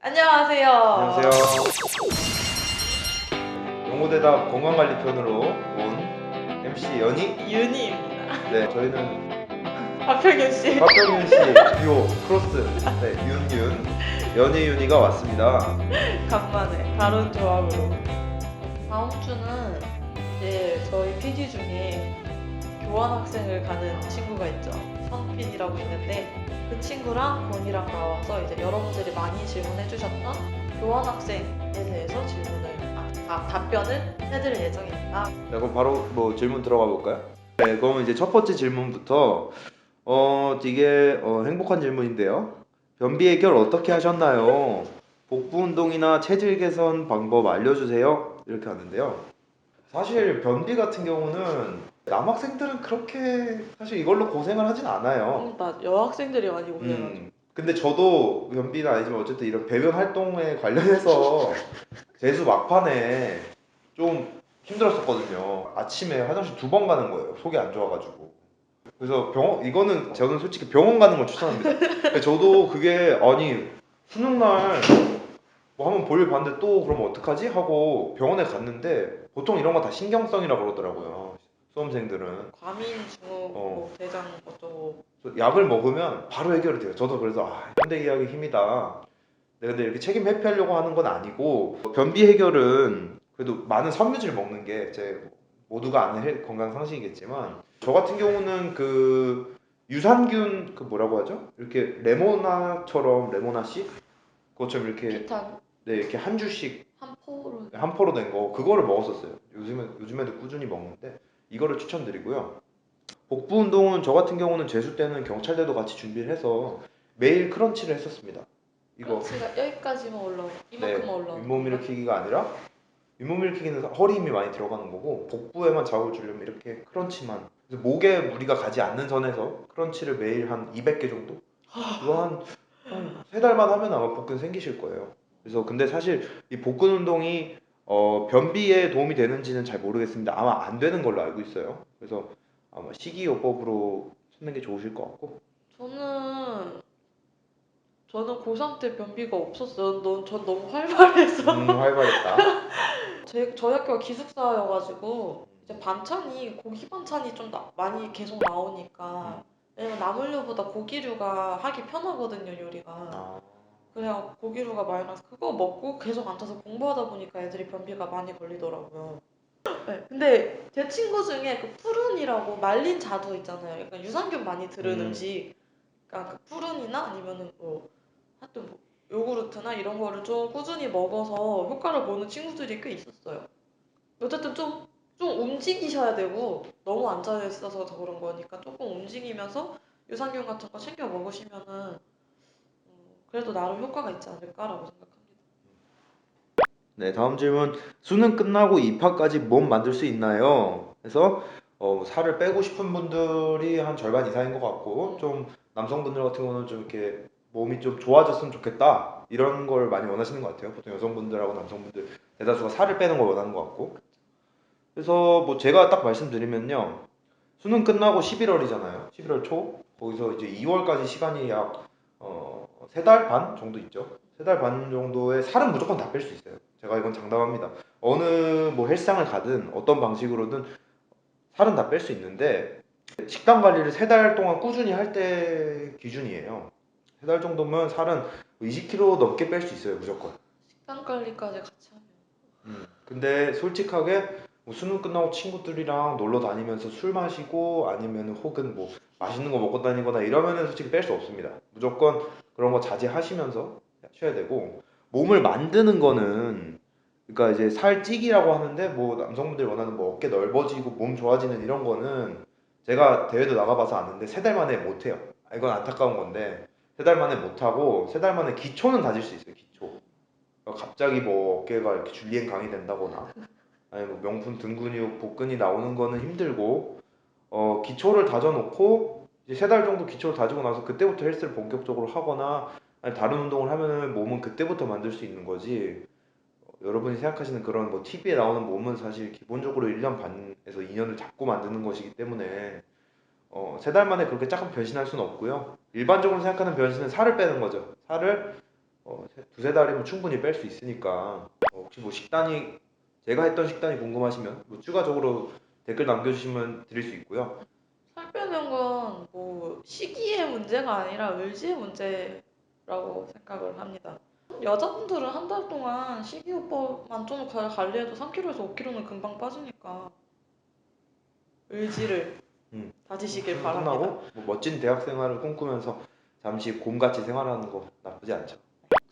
안녕하세요. 안녕하세요. 영어대답 건강관리 편으로 온 MC 연희. 윤희입니다. 네, 저희는 박평균 씨. 박병윤 씨 듀오 크로스. 네, 윤윤 연희 윤희가 왔습니다. 간만에 다른 조합으로. 다음 주는 이제 저희 PD 중에 교환 학생을 가는 친구가 있죠. 선 PD라고 있는데 그 친구랑 본이랑 나와서 이제 여러분들이 많이 질문해 주셨던 교환 학생에 대해서 답변을 해드릴 예정입니다. 자, 그럼 바로 뭐 질문 들어가 볼까요? 네, 그러면 이제 첫 번째 질문부터 이게 행복한 질문인데요. 변비 해결 어떻게 하셨나요? 복부 운동이나 체질 개선 방법 알려주세요. 이렇게 하는데요. 사실 변비 같은 경우는 남학생들은 그렇게 사실 이걸로 고생을 하진 않아요. 맞아. 여학생들이 많이 고생하죠. 근데 저도 변비는 아니지만 어쨌든 이런 배변 활동에 관련해서 재수 막판에 좀 힘들었었거든요. 아침에 화장실 2번 가는 거예요. 속이 안 좋아가지고. 그래서 이거는 저는 솔직히 병원 가는 걸 추천합니다. 근데 저도 그게 아니 수능 날 뭐 한번 볼일 봤는데 또 그러면 어떡하지? 하고 병원에 갔는데 보통 이런 거 다 신경성이라 그러더라고요. 수험생들은. 과민, 중후, 어, 대장 어쩌고. 그래서 약을 먹으면 바로 해결이 돼요. 저도 그래서 현대의학의 힘이다. 내가 근데 이렇게 책임 회피하려고 하는 건 아니고 변비 해결은 그래도 많은 섬유질 먹는 게 제 모두가 아는 건강 상식이겠지만 저 같은 경우는 그 유산균 그 뭐라고 하죠? 이렇게 레모나처럼 레모나 씨 그것처럼 이렇게 피탄 네 이렇게 한 주씩 한 포로. 한 포로 된 거 그거를 먹었었어요. 요즘에도 꾸준히 먹는데 이거를 추천드리고요. 복부 운동은 저 같은 경우는 재수 때는 경찰대도 같이 준비를 해서 매일 크런치를 했었습니다. 이거 크런치가 여기까지만 올라오. 이만큼만 네 올라오는 윗몸 건가? 일으키기가 아니라 윗몸 일으키기는 허리 힘이 많이 들어가는 거고 복부에만 자극을 주려면 이렇게 크런치만 그래서 목에 무리가 가지 않는 선에서 크런치를 매일 한 200개 정도 이거 한 3달만 하면 아마 복근 생기실 거예요. 그래서 근데 사실 이 복근 운동이 변비에 도움이 되는지는 잘 모르겠습니다. 아마 안 되는 걸로 알고 있어요. 그래서 아마 식이요법으로 찾는 게 좋으실 것 같고. 저는 고3 때 변비가 없었어요. 전 너무 활발해서. 활발했다. 저희 학교가 기숙사여가지고 이제 반찬이 고기 반찬이 좀 많이 계속 나오니까 왜냐면 나물류보다 고기류가 하기 편하거든요 요리가. 아, 그냥 고기류가 많이 나서 그거 먹고 계속 앉아서 공부하다 보니까 애들이 변비가 많이 걸리더라고요. 네, 근데 제 친구 중에 그 푸른이라고 말린 자두 있잖아요. 약간 유산균 많이 들은 음식. 그러니까 그 푸른이나 아니면은 뭐 하여튼 뭐 요구르트나 이런 거를 좀 꾸준히 먹어서 효과를 보는 친구들이 꽤 있었어요. 어쨌든 좀 움직이셔야 되고 너무 앉아 있어서 더 그런 거니까 조금 움직이면서 유산균 같은 거 챙겨 먹으시면은 그래도 나름 효과가 있지 않을까라고 생각합니다. 네, 다음 질문. 수능 끝나고 입학까지 몸 만들 수 있나요? 그래서 살을 빼고 싶은 분들이 한 절반 이상인 것 같고 좀 남성분들 같은 경우는 좀 이렇게 몸이 좀 좋아졌으면 좋겠다 이런 걸 많이 원하시는 것 같아요. 보통 여성분들하고 남성분들 대다수가 살을 빼는 걸 원하는 것 같고 그래서 뭐 제가 딱 말씀드리면요. 수능 끝나고 11월이잖아요. 11월 초 거기서 이제 2월까지 시간이 약 3달 반 정도 있죠. 3달 반 정도의 살은 무조건 다 뺄 수 있어요. 제가 이건 장담합니다. 어느 뭐 헬스장을 가든 어떤 방식으로든 살은 다 뺄 수 있는데 식단 관리를 3달 동안 꾸준히 할 때 기준이에요. 3달 정도면 살은 20kg 넘게 뺄 수 있어요, 무조건. 식단 관리까지 같이 하면. 근데 솔직하게 뭐 수능 끝나고 친구들이랑 놀러 다니면서 술 마시고 아니면 혹은 뭐 맛있는 거 먹고 다니거나 이러면은 솔직히 뺄 수 없습니다. 무조건 그런 거 자제하시면서 하셔야 되고 몸을 만드는 거는 그러니까 이제 살찌기라고 하는데 뭐 남성분들이 원하는 뭐 어깨 넓어지고 몸 좋아지는 이런 거는 제가 대회도 나가봐서 아는데 3달 만에 못 해요. 이건 안타까운 건데 3달 만에 못 하고 3달 만에 기초는 다질 수 있어요. 기초. 갑자기 뭐 어깨가 이렇게 줄리엔 강이 된다거나 아니 뭐 명품 등 근육 복근이 나오는 거는 힘들고 기초를 다져놓고 이제 3달 정도 기초를 다지고 나서 그때부터 헬스를 본격적으로 하거나 아니 다른 운동을 하면은 몸은 그때부터 만들 수 있는 거지 여러분이 생각하시는 그런 뭐 TV에 나오는 몸은 사실 기본적으로 1년 반에서 2년을 잡고 만드는 것이기 때문에 3달 만에 그렇게 조금 변신할 수는 없고요 일반적으로 생각하는 변신은 살을 빼는 거죠 살을 두세 달이면 충분히 뺄 수 있으니까 혹시 뭐 식단이 제가 했던 식단이 궁금하시면 뭐 추가적으로 댓글 남겨주시면 드릴 수 있고요. 살 빼는 건 뭐 시기의 문제가 아니라 의지의 문제라고 생각을 합니다. 여자분들은 한 달 동안 식이요법만 좀 관리해도 3kg에서 5kg는 금방 빠지니까 의지를 다지시길 수능 바랍니다. 끝나고 뭐 멋진 대학 생활을 꿈꾸면서 잠시 곰같이 생활하는 거 나쁘지 않죠.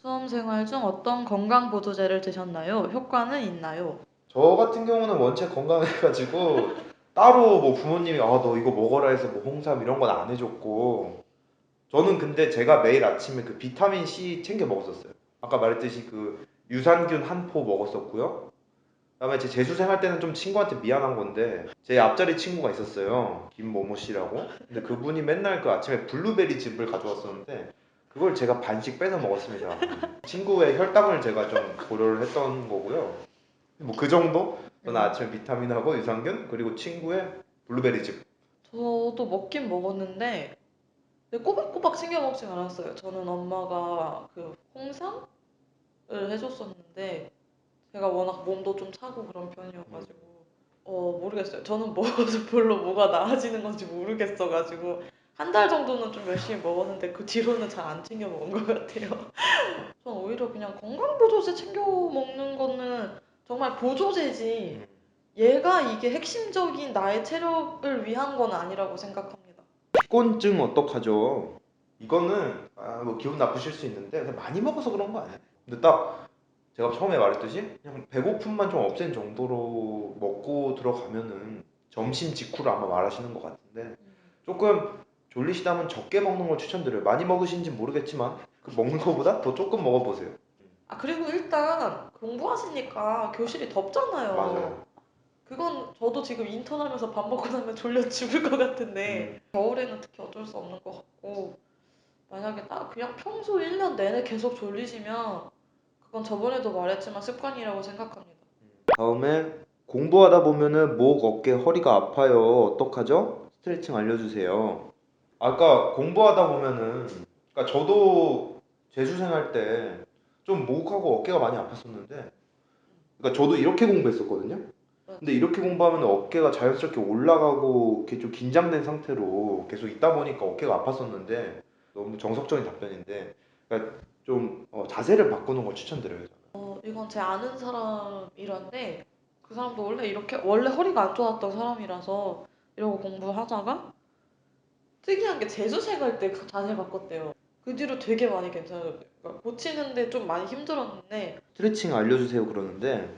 수험 생활 중 어떤 건강 보조제를 드셨나요? 효과는 있나요? 저 같은 경우는 원체 건강해가지고 따로 뭐 부모님이 아 너 이거 먹어라 해서 뭐 홍삼 이런 건 안 해줬고 저는 근데 제가 매일 아침에 그 비타민 C 챙겨 먹었었어요. 아까 말했듯이 그 유산균 한 포 먹었었고요. 그다음에 제 재수생 할 때는 좀 친구한테 미안한 건데 제 앞자리 친구가 있었어요. 김모모 씨라고. 근데 그분이 맨날 그 아침에 블루베리 즙을 가져왔었는데 그걸 제가 반씩 빼서 먹었습니다. 친구의 혈당을 제가 좀 고려를 했던 거고요. 뭐 그 정도? 저는 아침에 비타민하고 유산균 그리고 친구의 블루베리 즙. 저도 먹긴 먹었는데 근데 꼬박꼬박 챙겨 먹진 않았어요. 저는 엄마가 그 홍삼을 해줬었는데 제가 워낙 몸도 좀 차고 그런 편이어가지고 모르겠어요. 저는 먹어서 별로 뭐가 나아지는 건지 모르겠어가지고 한 달 정도는 좀 열심히 먹었는데 그 뒤로는 잘 안 챙겨 먹은 것 같아요. 전 오히려 그냥 건강보조제 챙겨 먹는 거는 정말 보조제지 얘가 이게 핵심적인 나의 체력을 위한 건 아니라고 생각합니다. 피곤증 어떡하죠? 이거는 뭐 기분 나쁘실 수 있는데 그냥 많이 먹어서 그런 거 아니에요? 근데 딱 제가 처음에 말했듯이 그냥 배고픔만 좀 없앤 정도로 먹고 들어가면은 점심 직후로 아마 말하시는 것 같은데 조금 졸리시다면 적게 먹는 걸 추천드려요. 많이 먹으신지 모르겠지만 그 먹는 거보다 더 조금 먹어보세요. 아, 그리고 일단 공부하시니까 교실이 덥잖아요. 맞아요. 그건 저도 지금 인턴하면서 밥 먹고 나면 졸려 죽을 것 같은데 겨울에는 특히 어쩔 수 없는 것 같고 만약에 딱 그냥 평소 1년 내내 계속 졸리시면 그건 저번에도 말했지만 습관이라고 생각합니다. 다음에 공부하다 보면은 목, 어깨, 허리가 아파요. 어떡하죠? 스트레칭 알려주세요. 아까 공부하다 보면은 그러니까 저도 재수생 할 때 좀 목하고 어깨가 많이 아팠었는데 그러니까 저도 이렇게 공부했었거든요. 근데 이렇게 공부하면 어깨가 자연스럽게 올라가고 이렇게 좀 긴장된 상태로 계속 있다 보니까 어깨가 아팠었는데 너무 정석적인 답변인데 그러니까 좀 자세를 바꾸는 걸 추천드려요. 저는. 이건 제 아는 사람이란데 그 사람도 원래 허리가 안 좋았던 사람이라서 이러고 공부하다가 특이한 게 재수생 할 때 자세 바꿨대요. 그 뒤로 되게 많이 괜찮아졌대요. 그러니까 고치는데 좀 많이 힘들었는데 스트레칭 알려주세요 그러는데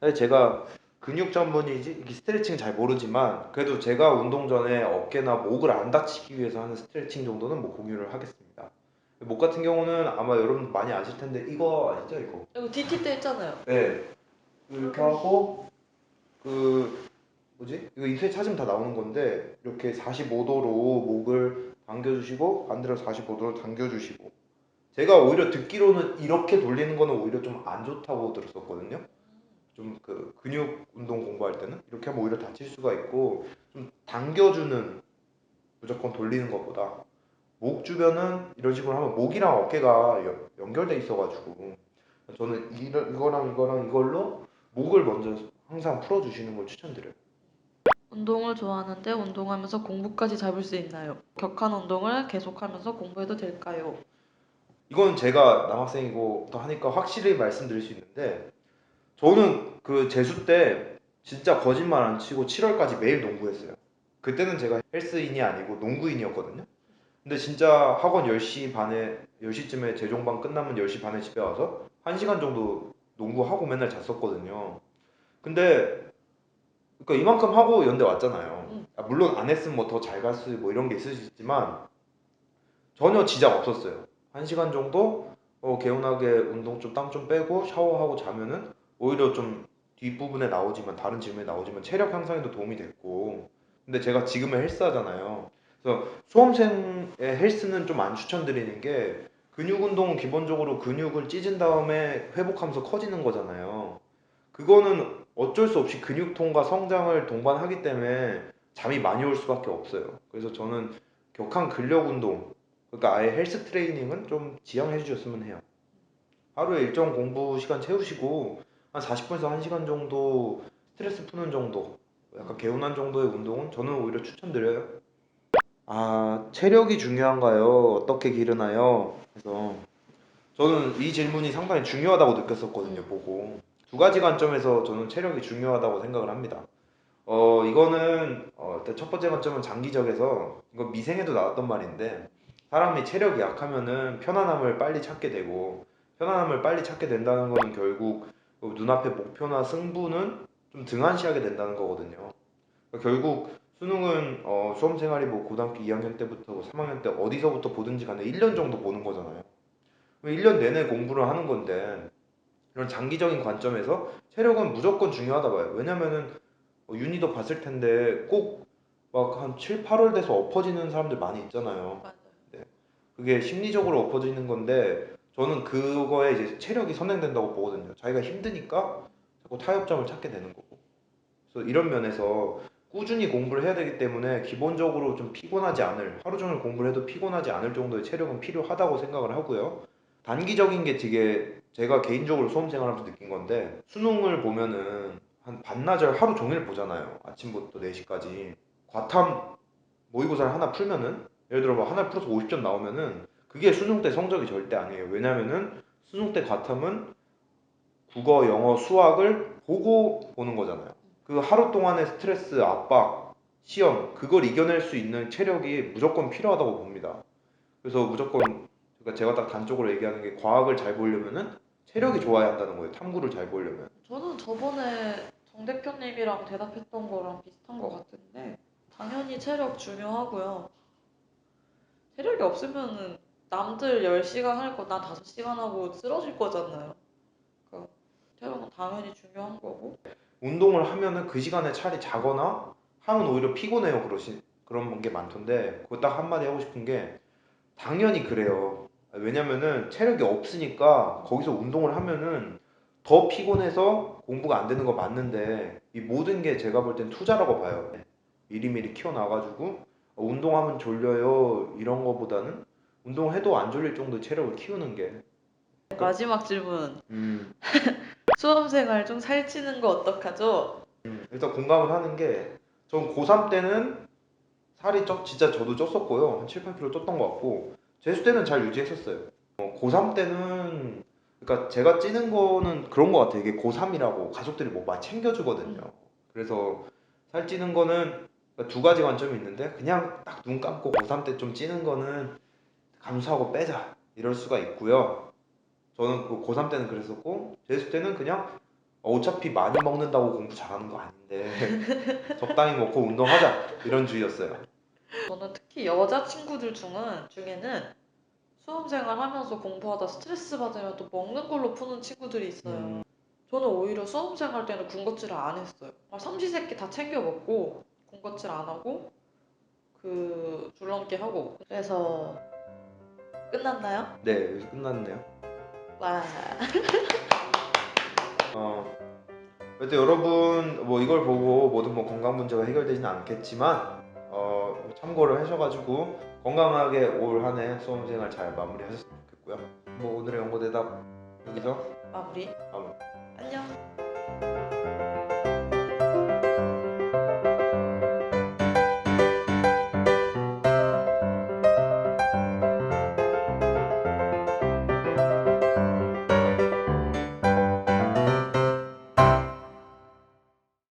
사실 제가 근육 전문이지 이렇게 스트레칭 잘 모르지만 그래도 제가 운동 전에 어깨나 목을 안 다치기 위해서 하는 스트레칭 정도는 뭐 공유를 하겠습니다. 목 같은 경우는 아마 여러분 많이 아실 텐데 이거 아시죠 이거? 이거 DT 때 했잖아요. 네. 이렇게 하고 그 뭐지? 이거 인터넷 찾으면 다 나오는 건데 이렇게 45도로 목을 당겨주시고 반대로 45도로 당겨주시고 제가 오히려 듣기로는 이렇게 돌리는 거는 오히려 좀 안 좋다고 들었었거든요. 좀 그 근육 운동 공부할 때는 이렇게 하면 오히려 다칠 수가 있고 좀 당겨주는 무조건 돌리는 것보다 목 주변은 이런 식으로 하면 목이랑 어깨가 연결돼 있어가지고 저는 이거랑 이거랑 이걸로 목을 먼저 항상 풀어주시는 걸 추천드려요. 운동을 좋아하는데 운동하면서 공부까지 잡을 수 있나요? 격한 운동을 계속하면서 공부해도 될까요? 이건 제가 남학생이고 또 하니까 확실히 말씀드릴 수 있는데 저는 그 재수 때 진짜 거짓말 안 치고 7월까지 매일 농구했어요. 그때는 제가 헬스인이 아니고 농구인이었거든요. 근데 진짜 학원 10시 반에 10시쯤에 재종반 끝나면 10시 반에 집에 와서 1시간 정도 농구하고 맨날 잤었거든요. 근데 그러니까 이만큼 하고 연대 왔잖아요. 물론 안 했으면 뭐 더 잘 갔을 뭐 이런 게 있을 수 있지만 전혀 지장 없었어요. 1시간 정도 개운하게 운동 좀 땀 좀 빼고 샤워하고 자면은 오히려 좀 뒷부분에 나오지만 다른 질문에 나오지만 체력 향상에도 도움이 됐고 근데 제가 지금은 헬스 하잖아요. 그래서 수험생의 헬스는 좀 안 추천드리는 게 근육 운동은 기본적으로 근육을 찢은 다음에 회복하면서 커지는 거잖아요. 그거는 어쩔 수 없이 근육통과 성장을 동반하기 때문에 잠이 많이 올 수밖에 없어요. 그래서 저는 격한 근력 운동 그러니까 아예 헬스 트레이닝은 좀 지양해 주셨으면 해요. 하루에 일정 공부 시간 채우시고 한 40분에서 1시간 정도 스트레스 푸는 정도, 약간 개운한 정도의 운동은 저는 오히려 추천드려요. 아, 체력이 중요한가요? 어떻게 기르나요? 그래서 저는 이 질문이 상당히 중요하다고 느꼈었거든요, 보고. 두 가지 관점에서 저는 체력이 중요하다고 생각을 합니다. 이거는 일단 첫 번째 관점은 장기적에서 이거 미생에도 나왔던 말인데 사람이 체력이 약하면은 편안함을 빨리 찾게 되고 편안함을 빨리 찾게 된다는 거는 결국 그 눈앞의 목표나 승부는 좀 등한시하게 된다는 거거든요. 그러니까 결국 수능은 수험 생활이 뭐 고등학교 2학년 때부터 3학년 때 어디서부터 보든지 간에 1년 정도 보는 거잖아요. 1년 내내 공부를 하는 건데 이런 장기적인 관점에서 체력은 무조건 중요하다 봐요. 왜냐면은 윤희도 봤을 텐데 꼭 막 한 7, 8월 돼서 엎어지는 사람들 많이 있잖아요. 맞아요. 네. 그게 심리적으로 엎어지는 건데 저는 그거에 이제 체력이 선행된다고 보거든요. 자기가 힘드니까 자꾸 타협점을 찾게 되는 거고. 그래서 이런 면에서 꾸준히 공부를 해야 되기 때문에 기본적으로 좀 피곤하지 않을, 하루 종일 공부를 해도 피곤하지 않을 정도의 체력은 필요하다고 생각을 하고요. 단기적인 게 되게 제가 개인적으로 수험 생활하면서 느낀 건데 수능을 보면은 한 반나절 하루 종일 보잖아요. 아침부터 4시까지. 과탐 모의고사를 하나 풀면은 예를 들어 뭐 하나 풀어서 50점 나오면은 그게 수능 때 성적이 절대 아니에요. 왜냐면은 수능 때 과탐은 국어, 영어, 수학을 보고 보는 거잖아요. 그 하루 동안의 스트레스, 압박, 시험 그걸 이겨낼 수 있는 체력이 무조건 필요하다고 봅니다. 그래서 무조건 그러니까 제가 딱 단적으로 얘기하는 게 과학을 잘 보려면은 체력이 좋아야 한다는 거예요. 탐구를 잘 보려면. 저는 저번에 정 대표님이랑 대답했던 거랑 비슷한 것 같은데 당연히 체력 중요하고요. 체력이 없으면은 남들 10시간 할 거 난 5시간 하고 쓰러질 거잖아요. 그러니까 체력은 당연히 중요한 거고. 운동을 하면은 그 시간에 차라리 자거나 하면 오히려 피곤해요. 그런 게 많던데 그거 딱 한마디 하고 싶은 게 당연히 그래요. 왜냐면은 체력이 없으니까 거기서 운동을 하면은 더 피곤해서 공부가 안 되는 거 맞는데 이 모든 게 제가 볼 땐 투자라고 봐요. 미리미리 키워놔가지고 운동하면 졸려요 이런 거보다는 운동해도 안 졸릴 정도의 체력을 키우는 게 마지막 질문. 음, 수험생활 좀 살찌는 거 어떡하죠? 일단 공감을 하는 게 전 고3 때는 살이 진짜 저도 쪘었고요. 한 7, 8kg 쪘던 것 같고 재수 때는 잘 유지했었어요. 고3 때는 그러니까 제가 찌는 거는 그런 것 같아요. 이게 고3이라고 가족들이 뭐 많이 챙겨주거든요. 그래서 살찌는 거는 두 가지 관점이 있는데 그냥 딱 눈 감고 고3 때 좀 찌는 거는 감수하고 빼자 이럴 수가 있고요. 저는 그 고3 때는 그랬었고 재수 때는 그냥 어차피 많이 먹는다고 공부 잘하는 거 아닌데 적당히 먹고 운동하자 이런 주의였어요. 저는 특히 여자친구들 중에는 수험생활 하면서 공부하다 스트레스 받으면 또 먹는 걸로 푸는 친구들이 있어요. 저는 오히려 수험생활 때는 군것질을 안 했어요. 삼시세끼 다 챙겨 먹고 군것질 안 하고 그 줄넘기 하고 그래서 끝났나요? 네, 여기서 끝났네요. 와. 어, 그래도 여러분 뭐 이걸 보고 모든 뭐 건강 문제가 해결되지는 않겠지만 참고를 하셔가지고 건강하게 올 한 해 수험생활 잘 마무리하셨으면 좋겠고요. 뭐 오늘의 연고 대답 여기서 마무리. 마무리. 안녕.